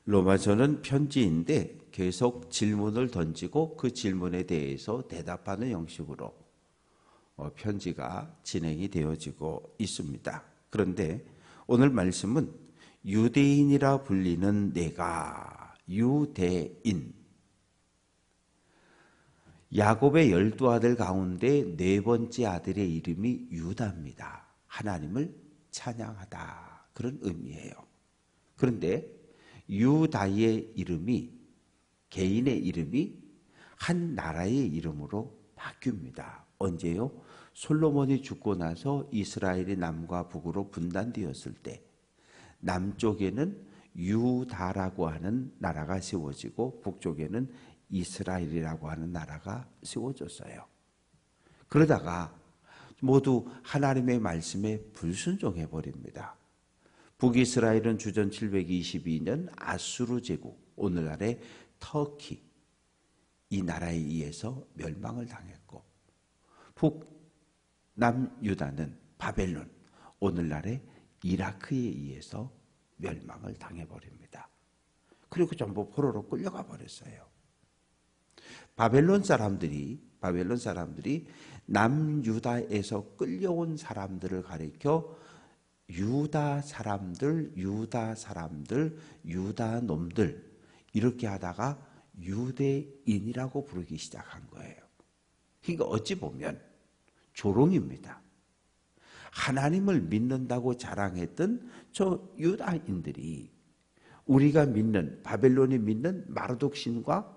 로마서는 편지인데 계속 질문을 던지고 그 질문에 대해서 대답하는 형식으로 편지가 진행이 되어지고 있습니다. 그런데 오늘 말씀은 유대인이라 불리는 내가, 유대인, 야곱의 12아들 가운데 네 번째 아들의 이름이 유다입니다. 하나님을 찬양하다, 그런 의미예요. 그런데 유다의 이름이, 개인의 이름이 한 나라의 이름으로 바뀝니다. 언제요? 솔로몬이 죽고 나서 이스라엘이 남과 북으로 분단되었을 때 남쪽에는 유다라고 하는 나라가 세워지고 북쪽에는 이스라엘이라고 하는 나라가 세워졌어요. 그러다가 모두 하나님의 말씀에 불순종해 버립니다. 북이스라엘은 주전 722년 아수르 제국, 오늘날의 터키, 이 나라에 의해서 멸망을 당했고, 북남유다는 바벨론, 오늘날의 이라크에 의해서 멸망을 당해버립니다. 그리고 전부 포로로 끌려가 버렸어요. 바벨론 사람들이 남유다에서 끌려온 사람들을 가리켜 유다 사람들, 유다 놈들, 이렇게 하다가 유대인이라고 부르기 시작한 거예요. 그러니까 어찌 보면 조롱입니다. 하나님을 믿는다고 자랑했던 저 유다인들이 우리가 믿는, 바벨론이 믿는 마르독 신과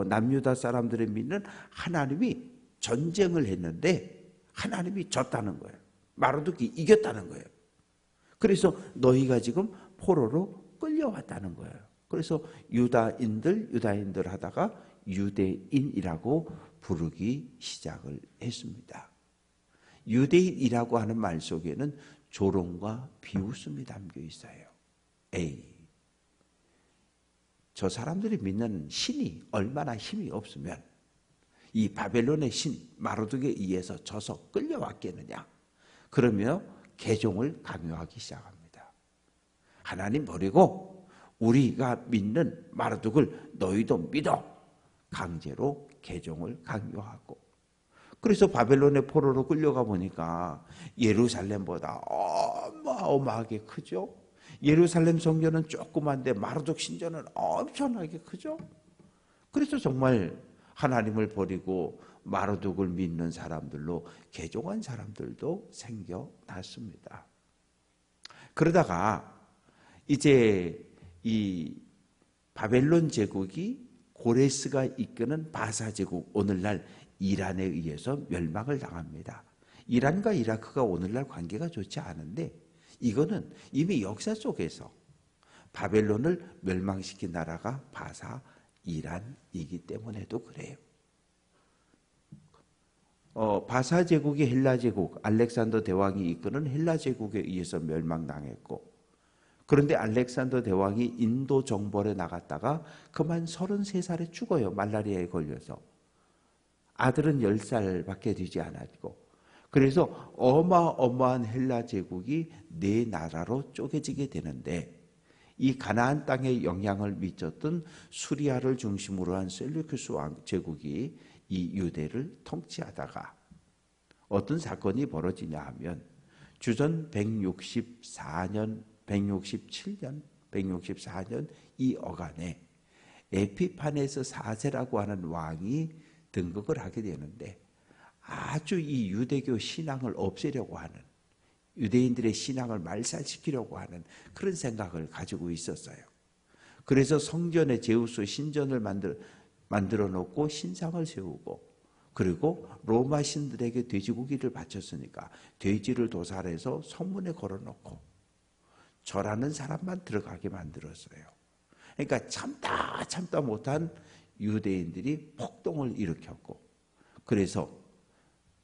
남유다 사람들이 믿는 하나님이 전쟁을 했는데 하나님이 졌다는 거예요. 마르독이 이겼다는 거예요. 그래서 너희가 지금 포로로 끌려왔다는 거예요. 그래서 유다인들 하다가 유대인이라고 부르기 시작을 했습니다. 유대인이라고 하는 말 속에는 조롱과 비웃음이 담겨 있어요. 저 사람들이 믿는 신이 얼마나 힘이 없으면 이 바벨론의 신 마르독에 의해서 져서 끌려왔겠느냐. 그러며 개종을 강요하기 시작합니다. 하나님 버리고 우리가 믿는 마르독을 너희도 믿어. 강제로 개종을 강요하고, 그래서 바벨론의 포로로 끌려가 보니까 예루살렘보다 어마어마하게 크죠. 예루살렘 성전은 조그만데 마르독 신전은 엄청나게 크죠. 그래서 정말 하나님을 버리고 마르독을 믿는 사람들로 개종한 사람들도 생겨났습니다. 그러다가 이제 이 바벨론 제국이 고레스가 이끄는 바사 제국, 오늘날 이란에 의해서 멸망을 당합니다. 이란과 이라크가 오늘날 관계가 좋지 않은데 이거는 이미 역사 속에서 바벨론을 멸망시킨 나라가 바사, 이란이기 때문에도 그래요. 바사 제국이 헬라 제국, 알렉산더 대왕이 이끄는 헬라 제국에 의해서 멸망당했고, 그런데 알렉산더 대왕이 인도 정벌에 나갔다가 그만 33살에 죽어요. 말라리아에 걸려서. 아들은 10살밖에 되지 않았고, 그래서 어마어마한 헬라 제국이 네 나라로 쪼개지게 되는데, 이 가나안 땅에 영향을 미쳤던 수리아를 중심으로 한 셀루쿠스 왕 제국이 이 유대를 통치하다가 어떤 사건이 벌어지냐 하면 주전 164년 이 어간에 에피파네스 4세라고 하는 왕이 등극을 하게 되는데, 아주 이 유대교 신앙을 없애려고 하는, 유대인들의 신앙을 말살시키려고 하는 그런 생각을 가지고 있었어요. 그래서 성전에 제우스 신전을 만들어 놓고 신상을 세우고, 그리고 로마 신들에게 돼지고기를 바쳤으니까 돼지를 도살해서 성문에 걸어놓고 절하는 사람만 들어가게 만들었어요. 그러니까 참다 못한 유대인들이 폭동을 일으켰고, 그래서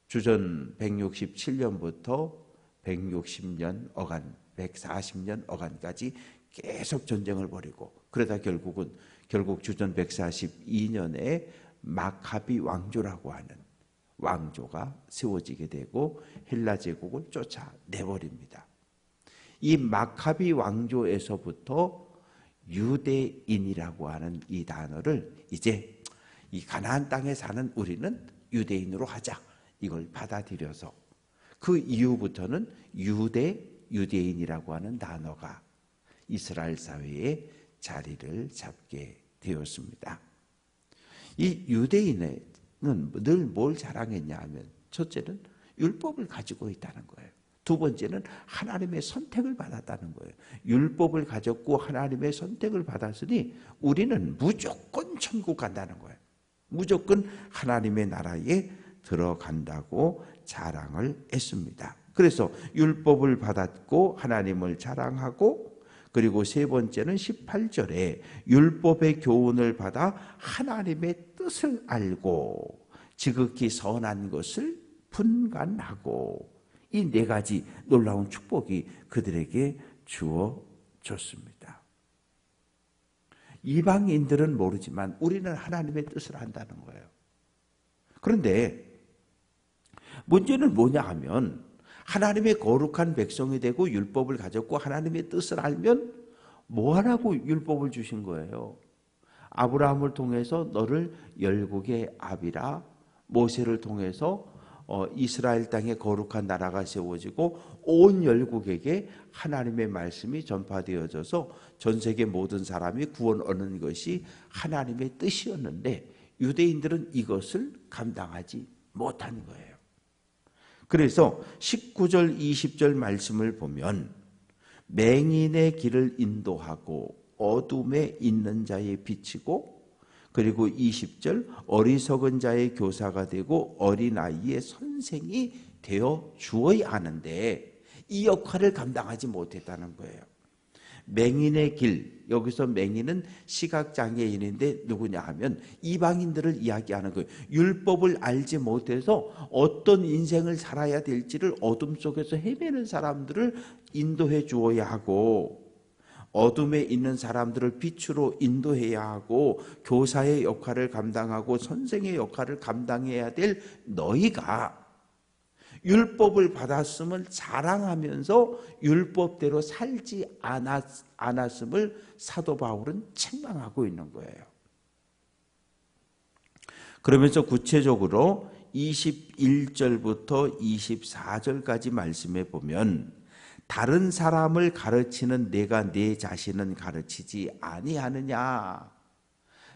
주전 167년부터 160년 어간, 140년 어간까지 계속 전쟁을 벌이고, 그러다 결국 주전 142년에 마카비 왕조라고 하는 왕조가 세워지게 되고 헬라 제국을 쫓아내버립니다. 이 마카비 왕조에서부터 유대인이라고 하는 이 단어를 이제 이 가나안 땅에 사는 우리는 유대인으로 하자, 이걸 받아들여서 그 이후부터는 유대인이라고 하는 단어가 이스라엘 사회에 자리를 잡게 되었습니다. 이 유대인은 늘 뭘 자랑했냐 하면, 첫째는 율법을 가지고 있다는 거예요. 두 번째는 하나님의 선택을 받았다는 거예요. 율법을 가졌고 하나님의 선택을 받았으니 우리는 무조건 천국 간다는 거예요. 무조건 하나님의 나라에 들어간다고 자랑을 했습니다. 그래서 율법을 받았고 하나님을 자랑하고, 그리고 세 번째는 18절에 율법의 교훈을 받아 하나님의 뜻을 알고 지극히 선한 것을 분간하고, 이 네 가지 놀라운 축복이 그들에게 주어졌습니다. 이방인들은 모르지만 우리는 하나님의 뜻을 안다는 거예요. 그런데 문제는 뭐냐 하면, 하나님의 거룩한 백성이 되고 율법을 가졌고 하나님의 뜻을 알면 뭐하라고 율법을 주신 거예요? 아브라함을 통해서 너를 열국의 아비라, 모세를 통해서 이스라엘 땅에 거룩한 나라가 세워지고 온 열국에게 하나님의 말씀이 전파되어져서 전 세계 모든 사람이 구원 얻는 것이 하나님의 뜻이었는데, 유대인들은 이것을 감당하지 못한 거예요. 그래서 19절 20절 말씀을 보면, 맹인의 길을 인도하고 어둠에 있는 자의 빛이고, 그리고 20절 어리석은 자의 교사가 되고 어린아이의 선생이 되어 주어야 하는데 이 역할을 감당하지 못했다는 거예요. 맹인의 길, 여기서 맹인은 시각장애인인데 누구냐 하면 이방인들을 이야기하는 거예요. 율법을 알지 못해서 어떤 인생을 살아야 될지를 어둠 속에서 헤매는 사람들을 인도해 주어야 하고, 어둠에 있는 사람들을 빛으로 인도해야 하고, 교사의 역할을 감당하고 선생의 역할을 감당해야 될 너희가 율법을 받았음을 자랑하면서 율법대로 살지 않았음을 사도 바울은 책망하고 있는 거예요. 그러면서 구체적으로 21절부터 24절까지 말씀해 보면, 다른 사람을 가르치는 내가 내 자신은 가르치지 아니하느냐?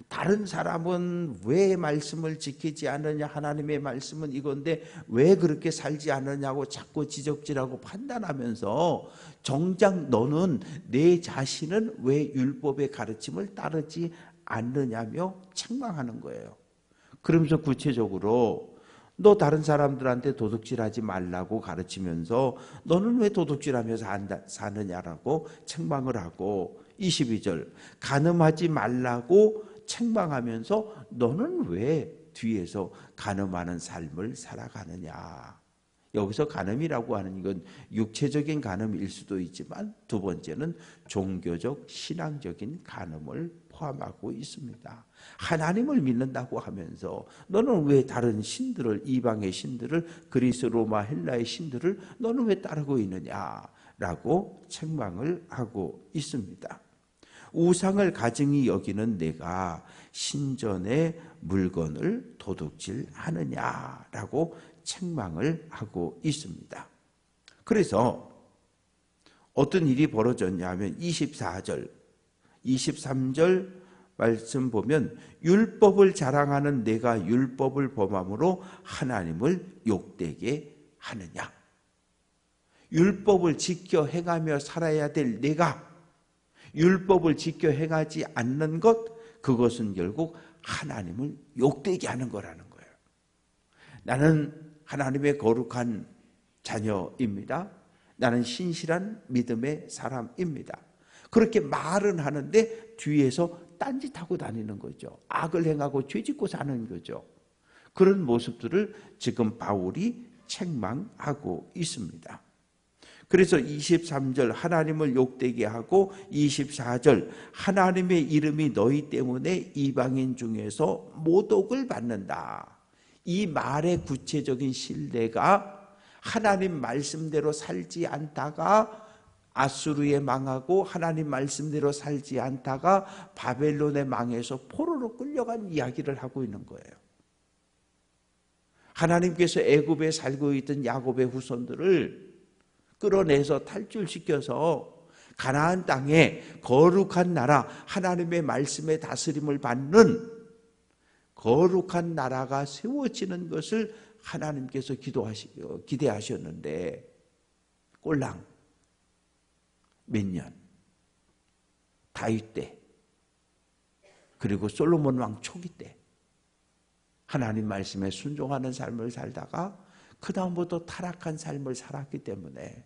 다른 사람은 왜 말씀을 지키지 않느냐? 하나님의 말씀은 이건데 왜 그렇게 살지 않느냐고 자꾸 지적질하고 판단하면서, 정작 너는 내 자신은 왜 율법의 가르침을 따르지 않느냐며 책망하는 거예요. 그러면서 구체적으로 너 다른 사람들한테 도둑질하지 말라고 가르치면서 너는 왜 도둑질하면서 사느냐라고 책망을 하고, 22절 간음하지 말라고 책망하면서 너는 왜 뒤에서 간음하는 삶을 살아가느냐. 여기서 간음이라고 하는 건 육체적인 간음일 수도 있지만 두 번째는 종교적 신앙적인 간음을 포함하고 있습니다. 하나님을 믿는다고 하면서 너는 왜 다른 신들을, 이방의 신들을, 그리스, 로마, 헬라의 신들을 너는 왜 따르고 있느냐라고 책망을 하고 있습니다. 우상을 가증히 여기는 내가 신전의 물건을 도둑질하느냐라고 책망을 하고 있습니다. 그래서 어떤 일이 벌어졌냐 하면 24절, 23절 말씀 보면, 율법을 자랑하는 내가 율법을 범함으로 하나님을 욕되게 하느냐. 율법을 지켜 행하며 살아야 될 내가 율법을 지켜 행하지 않는 것, 그것은 결국 하나님을 욕되게 하는 거라는 거예요. 나는 하나님의 거룩한 자녀입니다. 나는 신실한 믿음의 사람입니다. 그렇게 말은 하는데 뒤에서 딴짓하고 다니는 거죠. 악을 행하고 죄짓고 사는 거죠. 그런 모습들을 지금 바울이 책망하고 있습니다. 그래서 23절 하나님을 욕되게 하고, 24절 하나님의 이름이 너희 때문에 이방인 중에서 모독을 받는다. 이 말의 구체적인 실례가 하나님 말씀대로 살지 않다가 아수르에 망하고 하나님 말씀대로 살지 않다가 바벨론에 망해서 포로로 끌려간 이야기를 하고 있는 거예요. 하나님께서 애굽에 살고 있던 야곱의 후손들을 끌어내서 탈출시켜서 가나안 땅에 거룩한 나라, 하나님의 말씀의 다스림을 받는 거룩한 나라가 세워지는 것을 하나님께서 기대하셨는데 꼴랑 몇 년, 다윗 때, 그리고 솔로몬 왕 초기 때 하나님 말씀에 순종하는 삶을 살다가 그 다음부터 타락한 삶을 살았기 때문에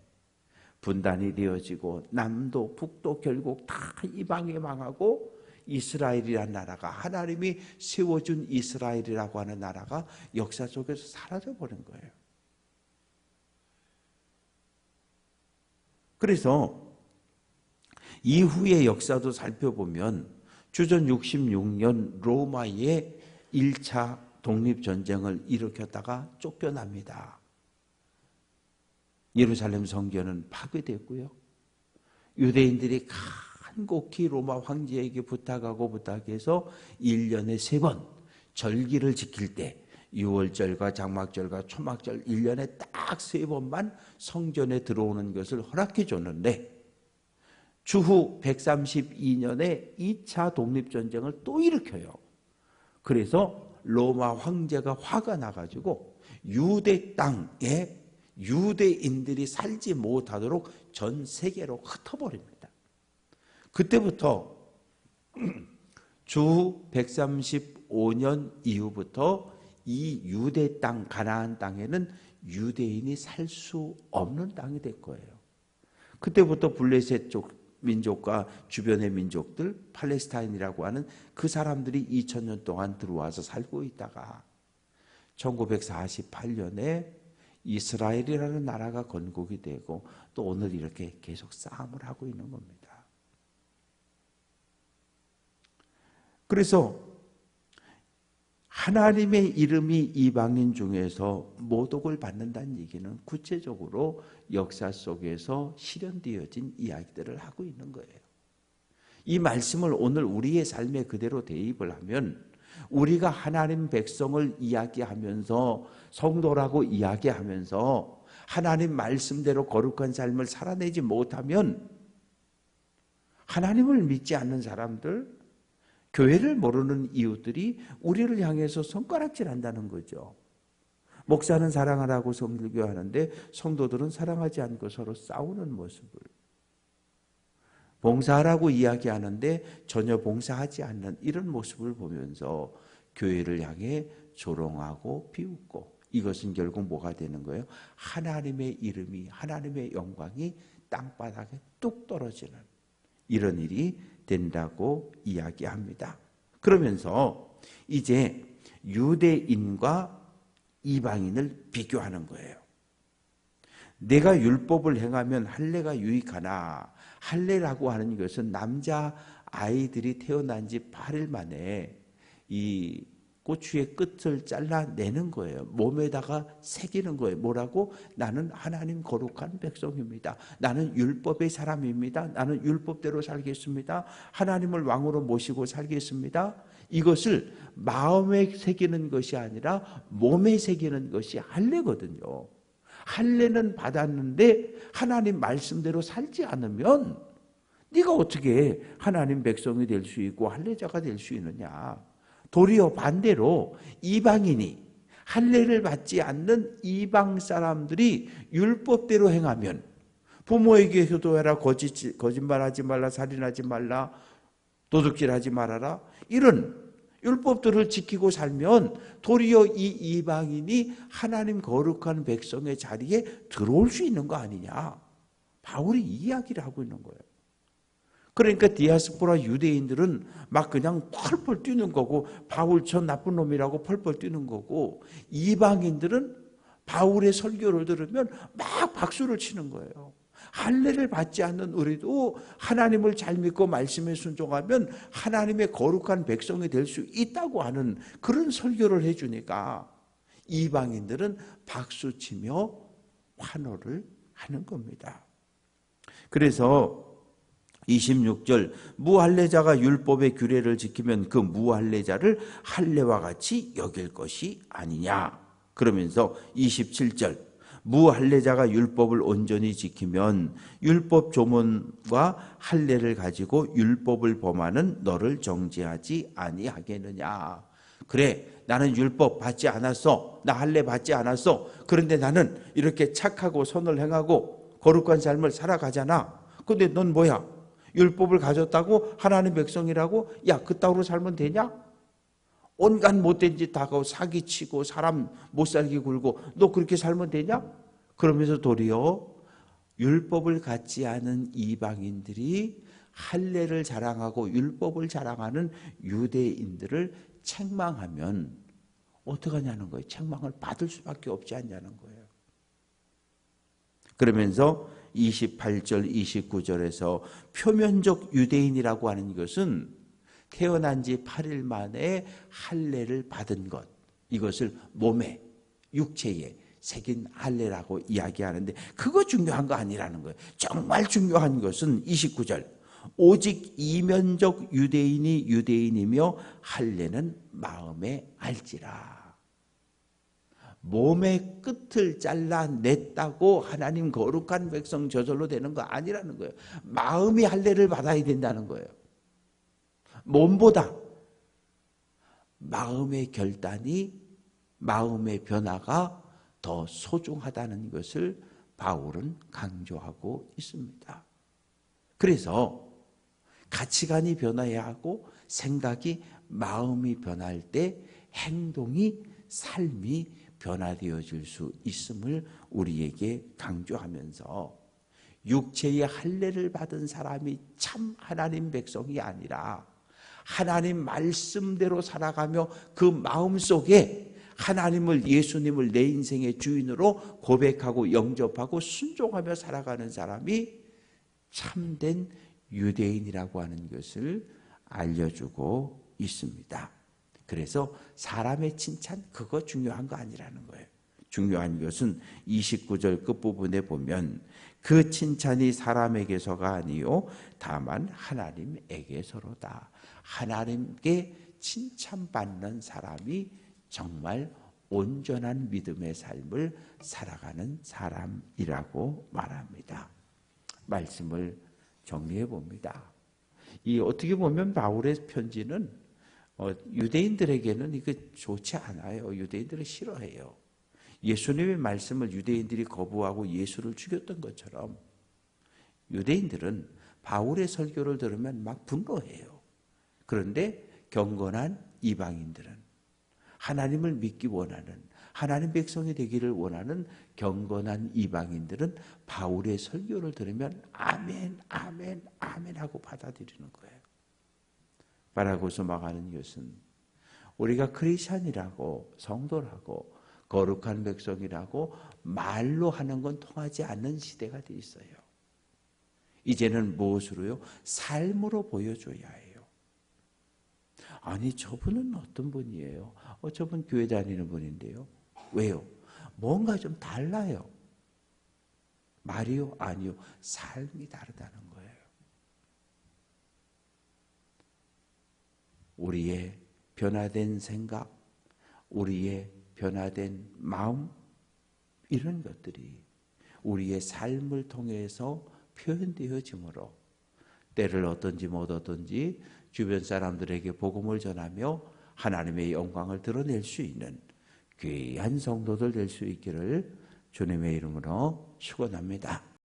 분단이 되어지고 남도 북도 결국 다 이방에 망하고 이스라엘이라는 나라가, 하나님이 세워준 이스라엘이라고 하는 나라가 역사 속에서 사라져버린 거예요. 그래서 이후의 역사도 살펴보면 주전 66년 로마의 1차 독립전쟁을 일으켰다가 쫓겨납니다. 예루살렘 성전은 파괴됐고요. 유대인들이 간곡히 로마 황제에게 부탁해서 1년에 3번 절기를 지킬 때 유월절과 장막절과 초막절 1년에 딱 3번만 성전에 들어오는 것을 허락해 줬는데 주후 132년에 2차 독립전쟁을 또 일으켜요. 그래서 로마 황제가 화가 나가지고 유대 땅에 유대인들이 살지 못하도록 전 세계로 흩어버립니다. 그때부터 주후 135년 이후부터 이 유대 땅, 가나안 땅에는 유대인이 살 수 없는 땅이 될 거예요. 그때부터 블레셋 쪽 민족과 주변의 민족들, 팔레스타인이라고 하는 그 사람들이 2000년 동안 들어와서 살고 있다가 1948년에 이스라엘이라는 나라가 건국이 되고 또 오늘 이렇게 계속 싸움을 하고 있는 겁니다. 그래서 하나님의 이름이 이방인 중에서 모독을 받는다는 얘기는 구체적으로 역사 속에서 실현되어진 이야기들을 하고 있는 거예요. 이 말씀을 오늘 우리의 삶에 그대로 대입을 하면 우리가 하나님 백성을 이야기하면서 성도라고 이야기하면서 하나님 말씀대로 거룩한 삶을 살아내지 못하면 하나님을 믿지 않는 사람들, 교회를 모르는 이웃들이 우리를 향해서 손가락질한다는 거죠. 목사는 사랑하라고 설교하는데 성도들은 사랑하지 않고 서로 싸우는 모습을, 봉사하라고 이야기하는데 전혀 봉사하지 않는 이런 모습을 보면서 교회를 향해 조롱하고 비웃고, 이것은 결국 뭐가 되는 거예요? 하나님의 이름이, 하나님의 영광이 땅바닥에 뚝 떨어지는 이런 일이 된다고 이야기합니다. 그러면서 이제 유대인과 이방인을 비교하는 거예요. 내가 율법을 행하면 할례가 유익하나, 할례라고 하는 것은 남자 아이들이 태어난 지 8일 만에 이 고추의 끝을 잘라내는 거예요. 몸에다가 새기는 거예요. 뭐라고? 나는 하나님 거룩한 백성입니다. 나는 율법의 사람입니다. 나는 율법대로 살겠습니다. 하나님을 왕으로 모시고 살겠습니다. 이것을 마음에 새기는 것이 아니라 몸에 새기는 것이 할례거든요. 할례는 받았는데 하나님 말씀대로 살지 않으면 네가 어떻게 하나님 백성이 될 수 있고 할례자가 될 수 있느냐. 도리어 반대로 이방인이, 할례를 받지 않는 이방 사람들이 율법대로 행하면, 부모에게 효도해라, 거짓말하지 말라, 살인하지 말라, 도둑질하지 말아라, 이런 율법들을 지키고 살면 도리어 이 이방인이 하나님 거룩한 백성의 자리에 들어올 수 있는 거 아니냐. 바울이 이 이야기를 하고 있는 거예요. 그러니까 디아스포라 유대인들은 막 그냥 펄펄 뛰는 거고, 바울 저 나쁜 놈이라고 펄펄 뛰는 거고, 이방인들은 바울의 설교를 들으면 막 박수를 치는 거예요. 할례를 받지 않는 우리도 하나님을 잘 믿고 말씀에 순종하면 하나님의 거룩한 백성이 될 수 있다고 하는 그런 설교를 해주니까 이방인들은 박수치며 환호를 하는 겁니다. 그래서 26절 무할례자가 율법의 규례를 지키면 그 무할례자를 할례와 같이 여길 것이 아니냐. 그러면서 27절 무할례자가 율법을 온전히 지키면 율법 조문과 할례를 가지고 율법을 범하는 너를 정죄하지 아니하겠느냐. 그래, 나는 율법 받지 않았어. 나 할례 받지 않았어. 그런데 나는 이렇게 착하고 선을 행하고 거룩한 삶을 살아가잖아. 근데 넌 뭐야? 율법을 가졌다고 하나님 백성이라고? 야, 그따위로 살면 되냐? 온갖 못된 짓 다 하고 사기치고 사람 못 살게 굴고 너 그렇게 살면 되냐? 그러면서 도리어 율법을 갖지 않은 이방인들이 할례를 자랑하고 율법을 자랑하는 유대인들을 책망하면 어떡하냐는 거예요. 책망을 받을 수밖에 없지 않냐는 거예요. 그러면서 28절 29절에서 표면적 유대인이라고 하는 것은 태어난 지 8일 만에 할례를 받은 것, 이것을 몸에 육체에 새긴 할례라고 이야기하는데 그거 중요한 거 아니라는 거예요. 정말 중요한 것은 29절 오직 이면적 유대인이 유대인이며 할례는 마음에 알지라. 몸의 끝을 잘라냈다고 하나님 거룩한 백성 저절로 되는 거 아니라는 거예요. 마음이 할례를 받아야 된다는 거예요. 몸보다 마음의 결단이, 마음의 변화가 더 소중하다는 것을 바울은 강조하고 있습니다. 그래서 가치관이 변화해야 하고 생각이, 마음이 변할 때 행동이, 삶이 변화되어질 수 있음을 우리에게 강조하면서 육체의 할례를 받은 사람이 참 하나님 백성이 아니라 하나님 말씀대로 살아가며 그 마음속에 하나님을, 예수님을 내 인생의 주인으로 고백하고 영접하고 순종하며 살아가는 사람이 참된 유대인이라고 하는 것을 알려주고 있습니다. 그래서 사람의 칭찬, 그거 중요한 거 아니라는 거예요. 중요한 것은 29절 끝부분에 보면 그 칭찬이 사람에게서가 아니요 다만 하나님에게서로다. 하나님께 칭찬받는 사람이 정말 온전한 믿음의 삶을 살아가는 사람이라고 말합니다. 말씀을 정리해 봅니다. 이 어떻게 보면 바울의 편지는 유대인들에게는 이거 좋지 않아요. 유대인들은 싫어해요. 예수님의 말씀을 유대인들이 거부하고 예수를 죽였던 것처럼 유대인들은 바울의 설교를 들으면 막 분노해요. 그런데 경건한 이방인들은, 하나님을 믿기 원하는, 하나님 백성이 되기를 원하는 경건한 이방인들은 바울의 설교를 들으면 아멘, 아멘, 아멘 하고 받아들이는 거예요. 말하고서 막하는 것은 우리가 크리스찬이라고, 성도라고, 거룩한 백성이라고 말로 하는 건 통하지 않는 시대가 돼 있어요. 이제는 무엇으로요? 삶으로 보여줘야 해요. 아니, 저분은 어떤 분이에요? 저분 교회 다니는 분인데요. 왜요? 뭔가 좀 달라요. 말이요? 아니요. 삶이 다르다는 거예요. 우리의 변화된 생각, 우리의 변화된 마음, 이런 것들이 우리의 삶을 통해서 표현되어지므로 때를 얻든지 못 얻든지 주변 사람들에게 복음을 전하며 하나님의 영광을 드러낼 수 있는 귀한 성도들 될 수 있기를 주님의 이름으로 축원합니다.